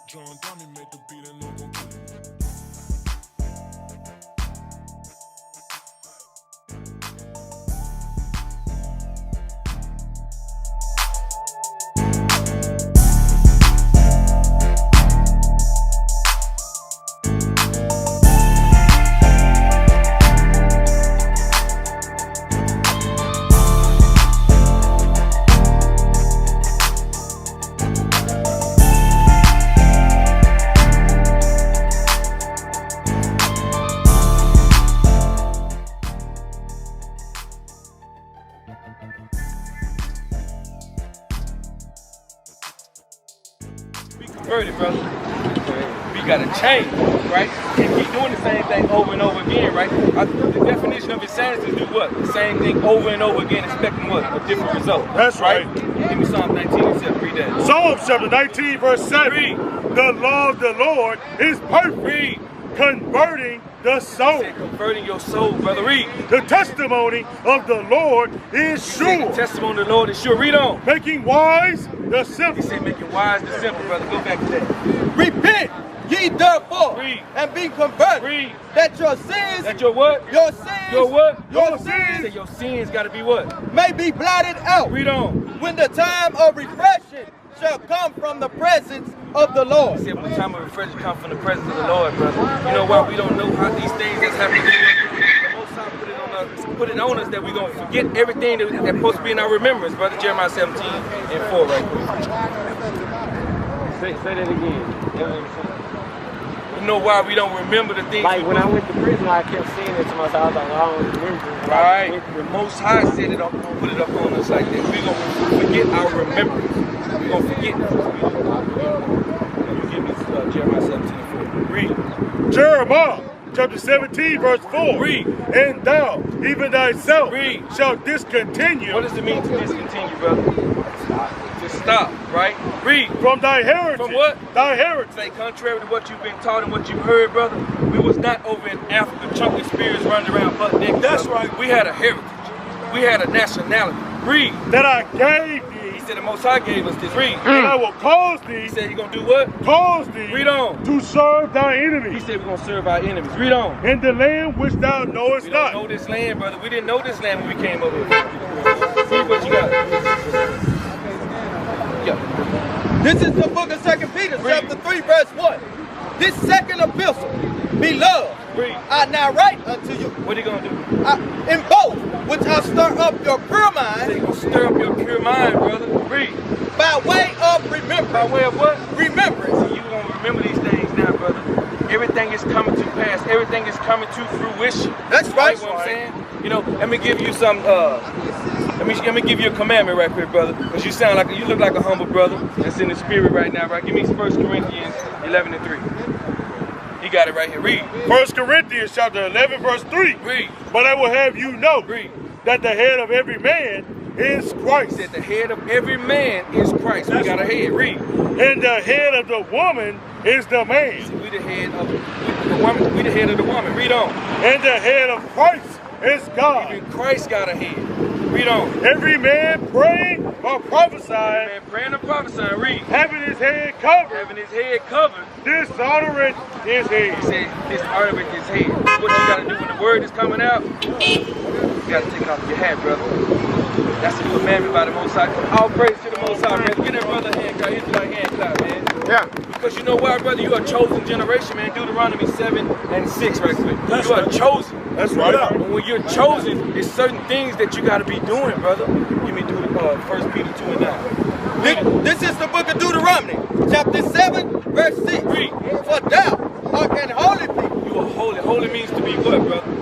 John Dummy made the beat and logo. Be converted, brother. We gotta change, right? Can't keep doing the same thing over and over again, right? The definition of insanity is do what? The same thing over and over again, expecting what? A different result. That's right. Give me Psalm 19 and 7. Read that. Psalms chapter 19, verse 7. Read. The law of the Lord is perfect, Read. converting the soul. Said, converting your soul, brother. Read. The testimony of the Lord is Said, the sure, testimony of the Lord is sure. Read on. making wise the He simple. said, making wise the simple, brother. Go back to that. Repent ye therefore Read. and be converted, Read. that your sins, That your what? your sins, Your what? your He sins said, your sins gotta be what? may be blotted out Read on. when the time of refreshing shall come from the presence of the He Lord. said, when the time of refreshing come from the presence of the Lord, brother. You know why we don't know how these things that's happening to us? The Most High put it on us that we're going to forget everything that's supposed to be in our remembrance, brother. Jeremiah 17 and 4 right quick. Say that again. You know why we don't remember the things Like we when I went to prison, I kept saying it to myself. I was like, I don't remember. Right. The Most High said it, put it up on us like that. We're going to forget our remembrance. We're going to forget. You give me Jeremiah 17 and 4. Read. Jeremiah chapter 17, verse 4. Read. And thou, even thyself, Read. shalt discontinue What does it mean to discontinue, brother? To stop, right? Read. from thy heritage. From what? Thy heritage. Say, contrary to what you've been taught and what you've heard, brother, we was not over in Africa chunking spirits running around butt naked. That's brother. right. We had a heritage. We had a nationality. Read. That I gave He thee, said the Most High gave us this. Read. and I will cause thee, He said he gonna do what? cause thee Read on. to serve thy He enemies said we're gonna serve our enemies. Read on. in the land which thou knowest We don't not. know this land, brother. We didn't know this land when we came over here. Read what you got. Yeah. This is the book of 2 Peter, Read. chapter 3, verse 1. This second epistle, beloved, Read. I now write unto you, What he gonna do? in both which I stir up your pure He said he mind gonna stir up your pure mind, brother. Read. by way of By remembrance. way of what? Remembrance. You gonna remember these things now, brother. Everything is coming to pass. Everything is coming to fruition. That's right. You know what I'm saying? You know, let me give you some. Let me give you a commandment right quick, brother. Cause you sound like you look like a humble brother that's in the spirit right now, right? Give me 1 Corinthians 11 and 3. You got it right here. Read. 1 Corinthians chapter 11, verse 3. Read. But I will have you know Read. that the head of every man is Christ, He said the head of every man is Christ. We got a head. Read. and the head of the woman is the man, We the head of the woman. We the head of the woman. Read on. and the head of Christ is God. Even Christ got a head. Read on. Every man praying or prophesying, Man, praying and prophesying. Read. having his head covered, Having his head covered. dishonoring his He head. said, this honor with his head. What you gotta do when the word is coming out? You gotta take off your hat, brother. That's a commandment by the Most High. All praise to the Most High, man. Get that brother a hand clap. Hit the like hand clap, man. Yeah. Because you know why, brother? You are a chosen generation, man. Deuteronomy 7 and 6 right quick. That's You are right. chosen. That's right. And when you're chosen, there's certain things that you gotta be doing, brother. Give me 1 Peter 2 and 9. This is the book of Deuteronomy, chapter 7, verse 6. Read. For thou art an holy people. You are holy. Holy means to be what, brother?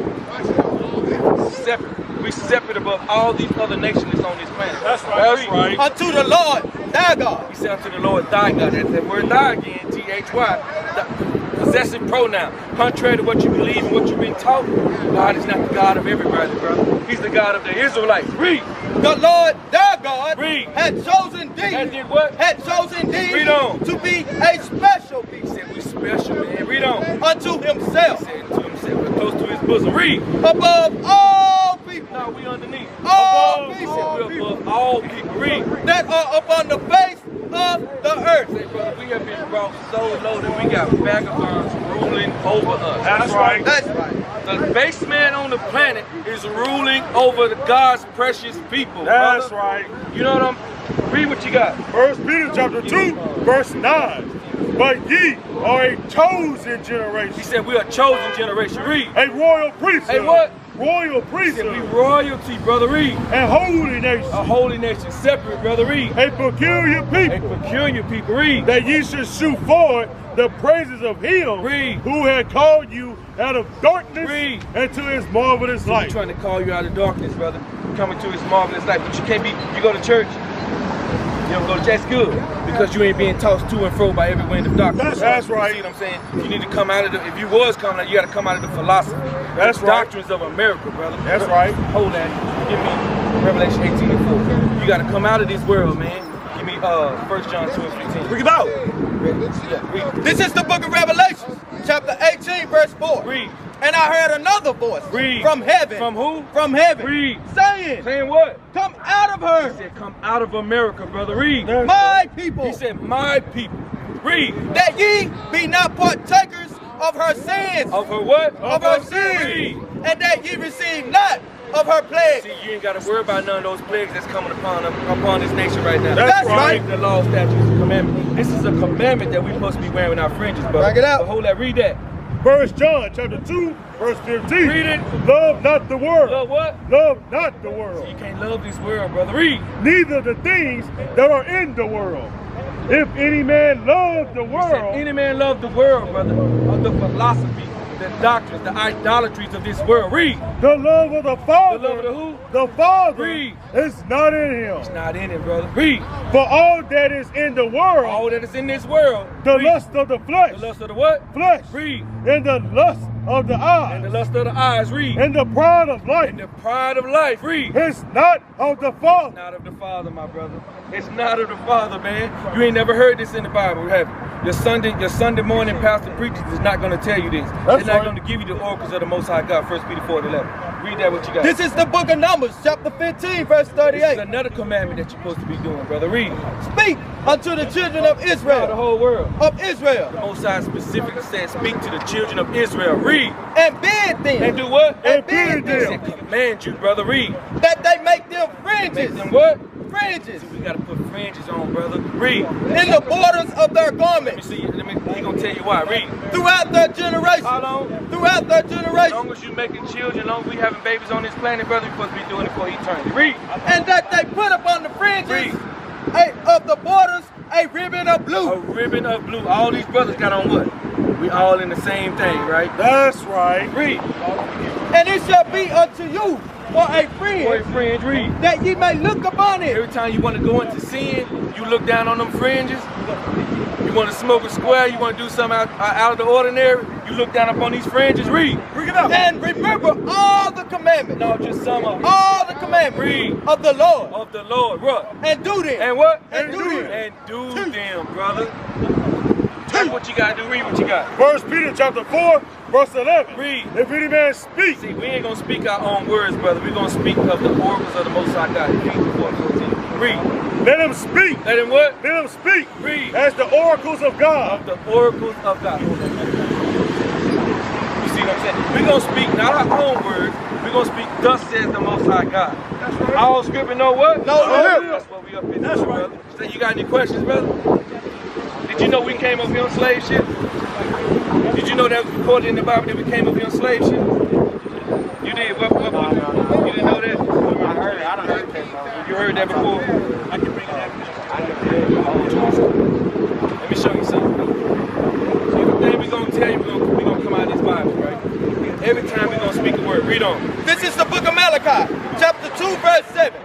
Separate. We separate above all these other nations that's on this planet. That's right. That's right. Unto the Lord thy God. He said unto the Lord thy God. That's that word thy again, T-H-Y. Possessive pronoun. Contrary to what you believe and what you've been taught, God is not the God of everybody, brother. He's the God of the Israelites. Read. The Lord thy God Read. had chosen thee. That did what? Had chosen thee Read on. to be a special He people said we special, man. Read on. unto himself He said to himself, we're close to his bosom. Read. above all people Now are we underneath? All He people said we're above all people. Read. that are upon the face of the earth. Say, brother, we have been brought so low that we got vagabonds ruling over us. That's right. That's right. The base man on the planet is ruling over the God's precious people. That's brother. right. You know what I'm? Read what you got. 1 Peter chapter 2, verse 9. But ye are a chosen He generation, said we are a chosen generation. Read. a royal priesthood. Hey, what? Royal He said we priesthood royalty, brother. Read. and holy nation, A holy nation, separate, brother. Read. a peculiar A people, peculiar people. Read. that ye should shew forward the praises of him Read. who had called you out of darkness Read. into his marvelous He's light. trying to call you out of darkness, brother. Coming to his marvelous light. But you can't be, you go to church, you don't go to church, that's good. Because you ain't being tossed to and fro by every wind of darkness. That's right. You see what I'm saying? You need to come out of the, if you was coming out, you got to come out of the philosophy. That's the right. doctrines of America, brother. That's right. Hold that. Give me Revelation 18 and 4. You got to come out of this world, man. Give me 1 John 2 and 15. Bring it out. Yeah, read. This is the book of Revelation, chapter 18, verse 4. Read. And I heard another voice Read. from heaven. From who? From heaven. Read. Saying, Saying what? come out of He her, said, come out of America, brother. Read. my people, He said, my people. Read. that ye be not partakers of her sins, Of her what? of her sins, Read. and that ye receive not of her plagues. See, you ain't got to worry about none of those plagues that's coming upon this nation right now. That's right. The law, statutes, and commandments. This is a commandment that we're supposed to be wearing our fringes, brother. Bring it out. But hold that, read that. 1 John chapter 2, verse 15. Read it. Love not the world. Love what? Love not the world. You can't love this world, brother. Read. Neither the things that are in the world. If any man love the Said, world, any man love the world, brother, of the philosophy, the doctrines, the idolatries of this world. Read. the love of the Father, The love of the who? the Father Read. is not in him. It's not in it, brother. Read. For all that is in the world, All that is in this world. the Read. lust of the flesh, The lust of the what? flesh, Read. and the lust of the And eyes, the lust of the eyes. Read. and the pride of life, And the pride of life. Read. is not of the Father. Not of the Father, my brother. It's not of the Father, man. You ain't never heard this in the Bible, have you? Your Sunday morning pastor preachers is not going to tell you this. That's They're not right. going to give you the oracles of the Most High God. 1 Peter 4:11. Read that what you got. This is the book of Numbers, chapter 15, verse This is 38. another commandment that you're supposed to be doing, brother. Read. Speak unto the children of The Israel, whole world. of Israel, The Most High specifically said, speak to the children of Israel. Read. and bid them, And do what? And bid bid He them said, command you, brother. Read. that they make them Make fringes, them what? fringes, We got to put fringes on, brother. Read. in the borders of their Let me garments, see. He going to tell you why. Read. throughout their How generation, long? throughout their As generation, long as you making children, as long as we having babies on this planet, brother, you're supposed to be doing it for eternity. Read. and that they put upon the fringes Read. of the borders a ribbon of A blue. ribbon of blue. All these brothers got on what? We all in the same thing, right? That's right. Read. And it shall be unto you for a Boy, fringe, fringe, read. that ye may look upon it. Every time you want to go into sin, you look down on them fringes. You want to smoke a square, you want to do something out of the ordinary, you look down upon these fringes. Read. Bring it up. And remember all the commandments, No, just some of them. all the commandments Read. of the Lord, Of the Lord. What? and do them. And what? And do them. And do them, brother. That's what you got to do. Read what you got. 1 Peter chapter 4, verse 11. Read. If any man speak, See, we ain't going to speak our own words, brother. We're going to speak of the oracles of the Most High God. Ephesians 4:14. Read. let him speak. Let him what? Let him speak Read. as the oracles of God. Of the oracles of God. You see what I'm saying? We're going to speak not our own words. We're going to speak thus says the Most High God. That's right. All scripture know what? No, no. That's what we up in. That's right. Brother. So you got any questions, brother? Did you know we came up here on slave ship? Did you know that was recorded in the Bible that we came up here on slave ship? You did? What you didn't know that? I heard it. I don't heard it. You heard that before? I can bring it up. Let me show you something. Everything we're going to tell you, we're going to come out of this Bible, right? Every time we're going to speak a word. Read on. This is the book of Malachi, chapter 2, verse 7.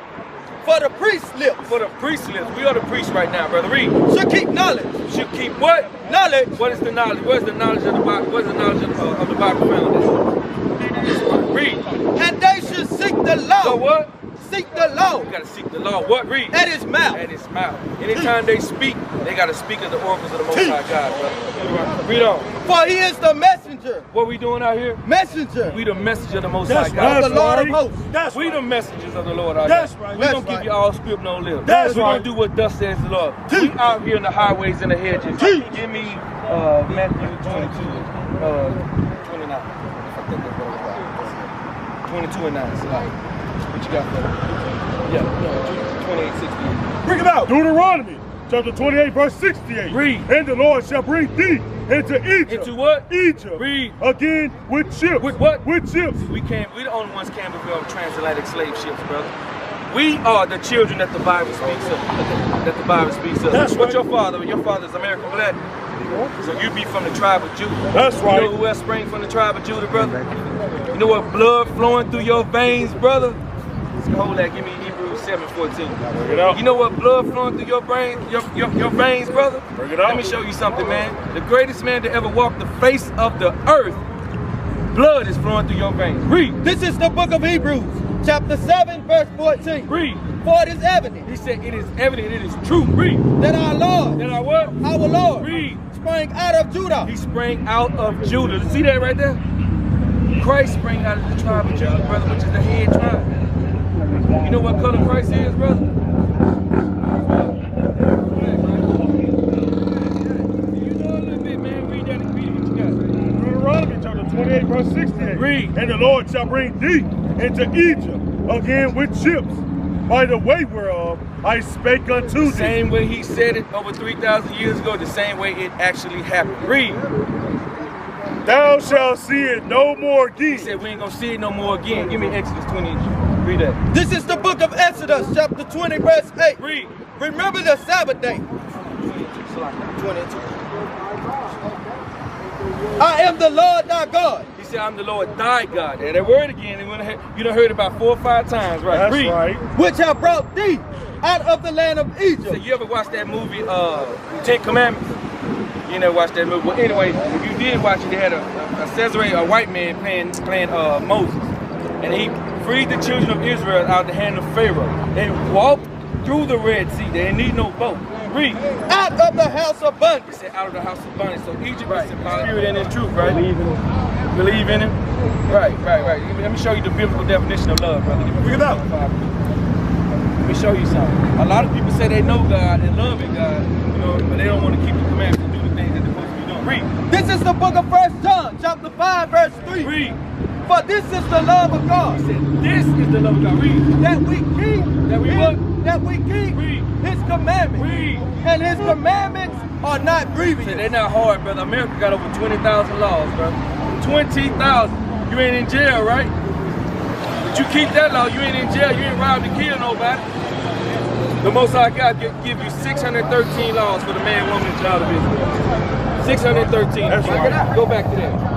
For the priest's lips For the priest's lips. We are the priests right now, brother. Read. should keep knowledge. Should keep what? Knowledge. What is the knowledge? Where's the knowledge of the Bible? Where's the knowledge of the Bible found in? This word. Read. And they should seek the So law. what? seek the law. You gotta seek the law. What? Read. At his mouth. At his mouth. Anytime they speak, they gotta speak of the oracles of the Most High God, brother. Read on. For he is the messenger. What we doing out here? Messenger. We the messenger of the Most That's High God. The Lord of hosts. That's We right. the messengers of the Lord out That's here. right. We That's gonna give right. you all script, no lip. That's we right. gonna do what thus says the Lord. We out here in the highways and the hedges. Give me Matthew 22, 29. I think that's what it was. 22 and 9. So what you got for that? Yeah, 28, 68. Bring it out. Deuteronomy chapter 28, verse 68. Read. And the Lord shall bring thee into Egypt. Into what? Egypt. Read. Again with ships. With what? With ships. We the only ones can't be on transatlantic slave ships, brother. We are the children that the Bible speaks of. That the Bible speaks of. That's What's right. your father's American blood. So you be from the tribe of Judah. That's right. You know who else sprang from the tribe of Judah, brother? You know what blood flowing through your veins, brother? Hold that, give me Hebrews 7:14. Bring it out. You know what blood flowing through your brain, your veins, brother? Bring it out. Let me show you something, man. The greatest man to ever walk the face of the earth, blood is flowing through your veins. Read. This is the book of Hebrews, chapter 7, verse 14. Read. For it is evident He said it is evident, it is true. Read. that our Lord, Then I what? our Lord, Read. sprang out of Judah. He sprang out of Judah. See that right there? Christ sprang out of the tribe of Judah, brother, which is the head tribe. You know what color Christ is, brother? You know a little bit, man. Read that and read what you got. Deuteronomy chapter 28, verse 68. Read. And the Lord shall bring thee into Egypt again with ships, by the way whereof I spake unto thee. Same way he said it over 3,000 years ago, the same way it actually happened. Read. Thou shalt see it no more again. He said we ain't gonna see it no more again. Give me Exodus 20. Read that. This is the book of Exodus, chapter 20, verse 8. Read. Remember the Sabbath day. 22. I am the Lord thy God, He said, I'm the Lord thy God. And that word again, you done heard it about 4 or 5 times, right? That's Read. right. which have brought thee out of the land of So Egypt. you ever watched that movie, 10 Commandments? You never watched that movie. Well, anyway, if you did watch it, they had a white man playing Moses. And he freed the children of Israel out of the hand of Pharaoh. They walked through the Red Sea. They didn't need no boat. Read. Out of the house of He bondage. said out of the house of bondage. So Egypt is symbolic. Spirit and his truth, right? Believe in him. Right. Let me show you the biblical definition of love, brother. Bring it out. Let me show you something. A lot of people say they know God and love in God, you know, but they don't want to keep the commandments and do the things that they're supposed to be doing. Read. This is the book of 1 John, chapter 5, verse 3. Read. For this is the love of God, He said, this is the love of God. Read. that we keep That we what? that we keep Read. his commandments. Read. And his commandments are not grievous. Say, they're not hard, brother. America got over 20,000 laws, bro. 20,000. You ain't in jail, right? But you keep that law, you ain't in jail. You ain't robbed to kill nobody. The Most High God give you 613 laws for the man, woman, and child of Israel. 613. That's right. Go back to that.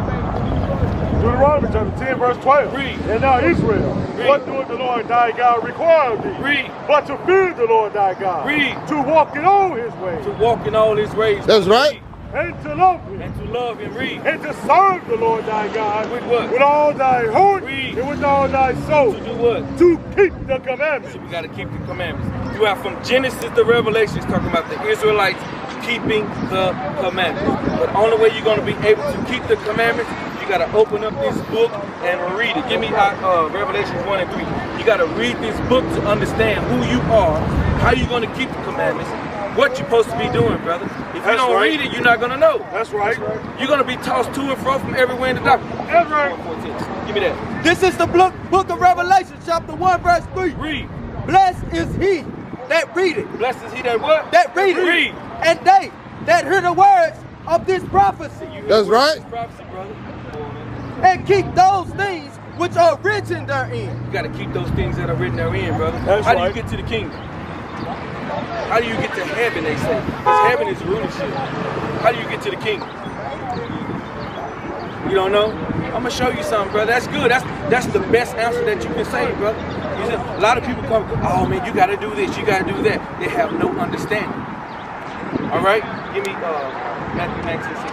Deuteronomy chapter 10, verse 12. Read. And now Israel, Read. what doeth the Lord thy God require of thee? Read. But to fear the Lord thy God. Read. To walk in all his ways. To walk in all his ways. That's right. And to love him. And to love and read. And to serve the Lord thy God. With what? With all thy heart. Read. And with all thy soul. To do what? To keep the commandments. So we got to keep the commandments. You have from Genesis to Revelation, it's talking about the Israelites keeping the commandments. But the only way you're going to be able to keep the commandments, you got to open up this book and read it. Give me Revelation 1 and 3. You got to read this book to understand who you are, how you're going to keep the commandments, what you're supposed to be doing, brother. If you don't read it, you're not going to know. That's right. You're going to be tossed to and fro from everywhere in the dark. That's right. 14. Give me that. This is the book of Revelation, chapter 1, verse 3. Read. Blessed is he that readeth, Blessed is he that what? that readeth, Read. and they that hear the words of this prophecy, You hear That's the words of right. this prophecy, brother. and keep those things which are written therein. You got to keep those things that are written therein, brother. That's How do right. you get to the kingdom? How do you get to heaven, they say? Because heaven is rulership. How do you get to the kingdom? You don't know? I'm going to show you something, brother. That's good. That's the best answer that you can say, brother. You see, a lot of people come, oh, man, you got to do this, you got to do that. They have no understanding. All right? Give me Matthew 19:16.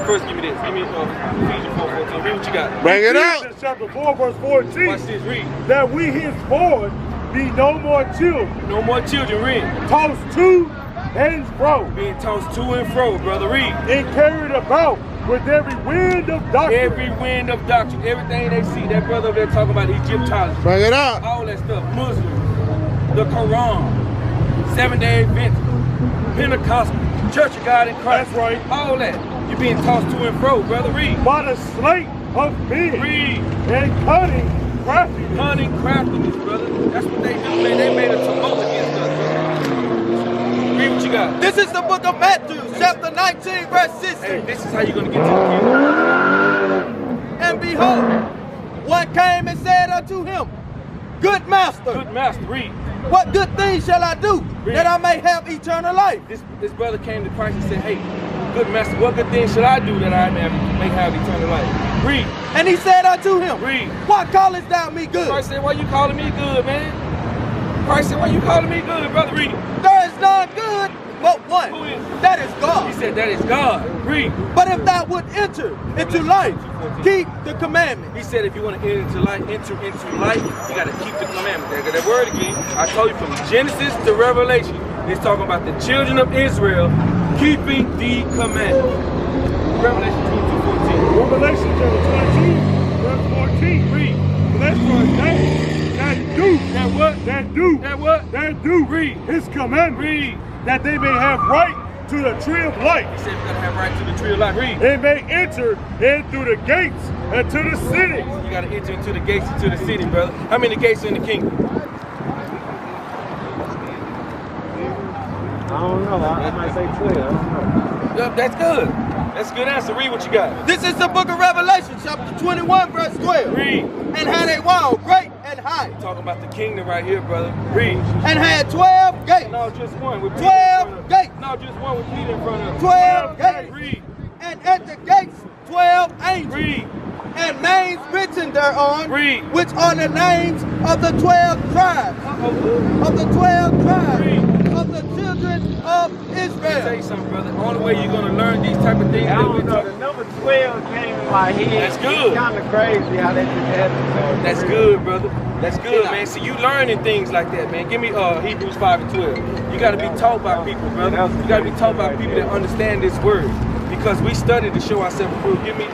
First, give me this. Give me Ephesians 4:14. Read what you got. Bring it Ephesians out. chapter 4, verse 14. Watch this. Read. That we henceforth be no more children, No more children. Read. tossed to and fro, Being tossed to and fro, brother. Read. and carried about with every wind of doctrine. Every wind of doctrine, everything they see. That brother over there talking about Egyptology. Bring it out. All that stuff. Muslims, the Quran, 7-day Adventist, Pentecostal, Church of God in Christ. That's right. All that. You're being tossed to and fro, brother. Read. By the sleight of men Read. and cunning craftiness. Cunning craftiness, brother. That's what they do, man. They made a tumult against us, brother. Read what you got. This is the book of Matthew, chapter 19, verse 16. Hey, this is how you're going to get to the kingdom. And behold, one came and said unto him, Good master, Good master, read. what good thing shall I do that I may have eternal life? This brother came to Christ and said, hey, good master, what good thing should I do that I may have eternal life? Read. And he said unto him, Read. Why callest thou me good? Christ said, why you calling me good, man? Christ said, why you calling me good, brother? Read. There is none good but one, Who is? that is God. He said, that is God. Read. But if thou would enter into life, keep the commandments. He said, if you want to enter into life, you got to keep the commandments. That word again, I told you from Genesis to Revelation, it's talking about the children of Israel keeping the commandments. Revelation 22:14. Revelation chapter 22, verse 14. Read. Blessed are they that do. That what? That do. That what? That do. Read. His commandments. Read. That they may have right to the tree of life. He said, we're going to have right to the tree of life. Read. And may enter in through the gates and to the city. You got to enter into the gates into the city, brother. How many gates are in the kingdom? I don't know. I might say 12. I don't know. Yeah, that's good. That's a good answer. Read what you got. This is the book of Revelation, chapter 21, verse 12. Read. And had a wall great and high, Talking about the kingdom right here, brother. Read. and had 12 gates. No, just one. With Peter 12 in front of- gates. No, just one with Peter in front of him. 12 gates. Read. And at the gates 12 angels. Read. And names written thereon, Read. which are the names of the 12 tribes, of the 12 tribes Read. of the children of Let me tell Israel. you something, brother. The only way you're going to learn these type of things I that we're don't know. talking The number 12 came in my head. That's good. It's kind of crazy how that just happened. That's good, brother. That's good, man. See, you learning things like that, man. Give me Hebrews 5 and 12. You got to be taught by people, brother. You got to be taught by people that understand this word. Because we study to show ourselves approved. Give me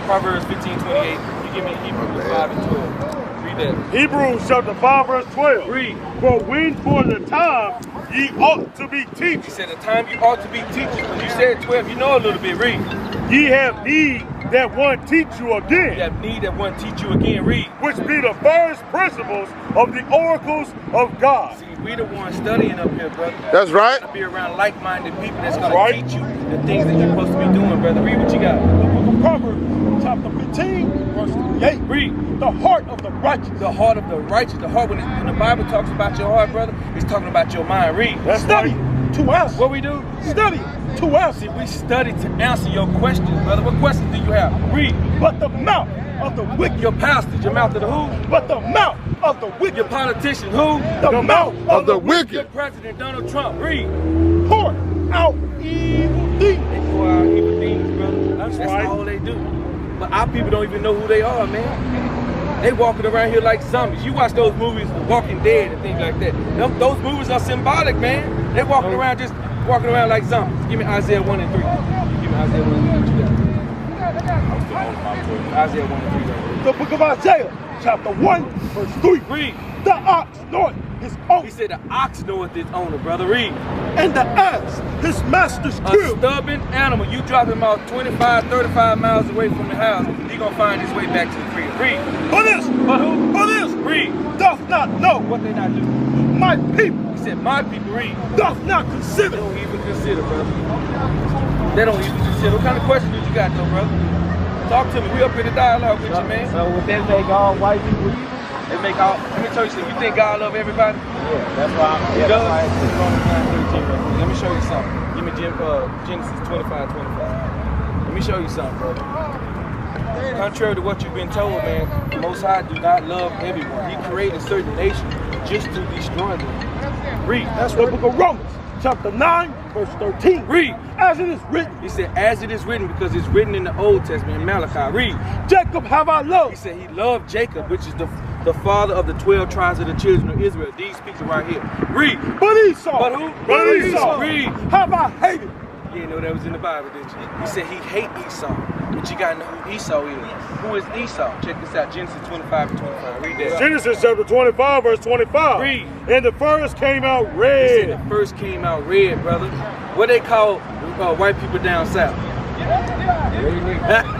Proverbs 15:28. You give me Hebrews 5 and 12. Read that. Hebrews chapter 5, verse 12. Read. For when for the time ye ought to be He teachers, said the time you ought to be teachers. When you said 12, you know a little bit. Read. ye have need that one teach you You again, have need that one teach you again. Read. which be the first principles of the oracles of God. See, we the ones studying up here, brother. That's right. To be around like-minded people that's gonna Right. teach you the things that you're supposed to be doing, brother. Read what you got. The book of Proverbs, chapter 15, verse 28. Read. The heart of the righteous. The heart of the righteous. The heart, when the Bible talks about your heart, brother, it's talking about your mind. Read. That's Study right. to answer. What we do? Study to answer. See, we study to answer your questions, brother. What questions do you have? Read. But the mouth of the wicked. Your pastor, your mouth of the who? But the mouth of the wicked. Your politician, who? The mouth Of the Your wicked. president, Donald Trump. Read. pour out evil deeds. They pour out evil things, brother. That's right. all they do. But our people don't even know who they are, man. They walking around here like zombies. You watch those movies, Walking Dead and things like that. Those movies are symbolic, man. They walking around just walking around like zombies. Give me Isaiah 1 and 3. Give me Isaiah 1 and 3. What you got? Isaiah 1 and 3 right The book of Isaiah, chapter 1, verse 3. there. Read. The ox knoweth his He own, said the ox knoweth his owner, brother. Read. and the ass his master's A crib. stubborn animal. You drop him out 25, 35 miles away from the house, he gonna find his way back to the crib. Read. For this, But who? for this, Read. doth not know What they not do? my people, He said, my people read. doth not They consider. don't even consider, brother. They don't even consider. What kind of questions did you got, though, brother? Talk to me. We up here to dialogue with you, man. So would that make all white people evil? They make all. Let me tell you something. You think God love everybody? Yeah, that's why I'm. He Yeah, does. that's why Let me show you something. Give me Genesis 25:25. Let me show you something, brother. Contrary to what you've been told, man, the Most High do not love everyone. He created certain nations just to destroy them. Read. That's the book of Romans, chapter 9, verse 13. Read. As it is written, He said, as it is written, because it's written in the Old Testament, in Malachi. Read. Jacob have I He loved. said he loved Jacob, which is the father of the 12 tribes of the children of Israel. These people right here. Read. But Esau. But who? But Esau. Read. Have I hated. You didn't know that was in the Bible, did you? He said he hate Esau. But you gotta know who Esau is. Who is Esau? Check this out, Genesis 25 and 25. Read that. Genesis chapter 25, verse 25. Read. And the first came out He said red. the first came out red, brother. What they call white people down south?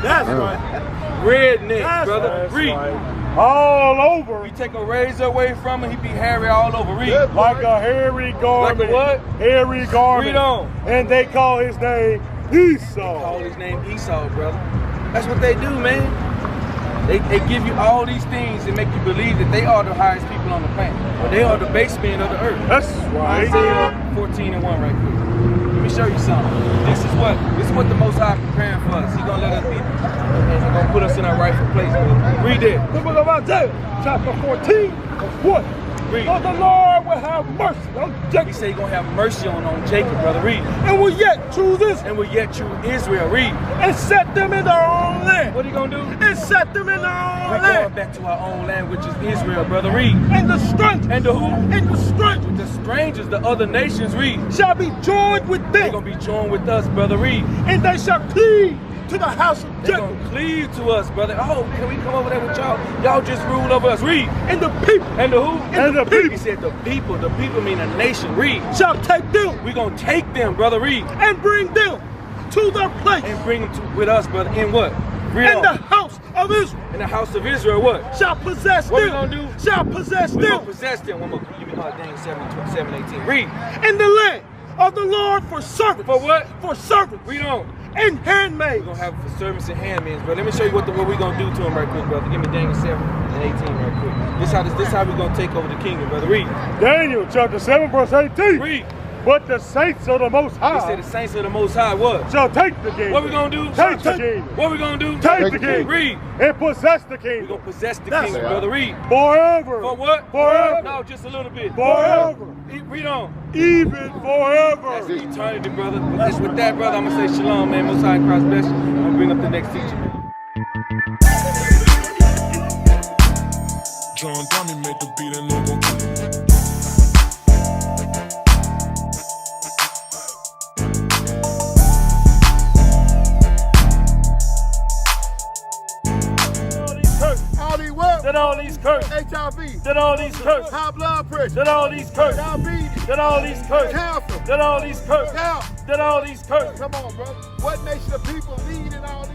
That's right. Redneck, That's brother. right. Read. Right. All over You take a razor away from him, he be hairy all over. Read. like a hairy garment. Like a what? Hairy garment. Read on. And they call his name Esau. Call his name Esau, brother. That's what they do, man. They give you all these things and make you believe that they are the highest people on the planet. But they are the base men of the earth. That's right. Isaiah 14 and 1 right quick. Let me show you something. This is what the Most High preparing for us. He gonna let us be, and He gonna put us in our rightful place, brother. Read that. The book of Isaiah, chapter 14, verse 1. Read. For the Lord will have mercy on He Jacob, said He gonna have mercy on Jacob, brother. Read. and will yet choose Israel, And will yet choose Israel. Read. and set them in their own land. What He gonna do? And set them in their We're own going land. back to our own land, which is Israel, brother. Read. And the strangers, And the who? and the strangers The strangers, the other nations. Read. shall be joined with They're them, gonna be joined with us, brother. Read. and they shall cleave to the house of They're Jacob. gonna cleave to us, brother. Oh, can we come over there with y'all? Y'all just rule over us. Read. And the people And the who? And the people. He said the people. The people mean a nation. Read. shall take them We gonna take them, brother. Read. and bring them to their place. And bring them with us, brother. In what? Read And the on. house of Israel In the house of Israel, what? shall possess What we them. gonna do? Shall possess We gonna them possess them. One more. Give me Daniel 7:18. Read. in the land of the Lord for servants. For what? For servants Read on. and We're handmaids. gonna have it for servants and handmaids, bro. Let me show you what we gonna do to them right quick, brother. Give me Daniel 7 and 18 right quick. This how we gonna take over the kingdom, brother. Read. Daniel chapter 7, verse 18. Read. But the saints of the Most He High said the saints of the Most High what? shall take the kingdom. What we gonna do? Take the kingdom. What we gonna do? Take the kingdom. Read. And possess the We kingdom gonna possess the That's kingdom, right. brother. Read. forever. For what? Forever. No, just a little bit. Forever. Read on. Even That's forever. eternity, brother. With that, brother, I'm gonna say shalom, man. Most High in Christ bless you. I'm gonna bring up the next teacher, man. John Donnie made the beat and no gon' kill him. All these what? That all these curses. HIV, That all these curses. high blood pressure, That all these curses. diabetes, That all these curses. cancer, That all these curses. gout. That all these curses. Come on, bro. What nation of people lead in all these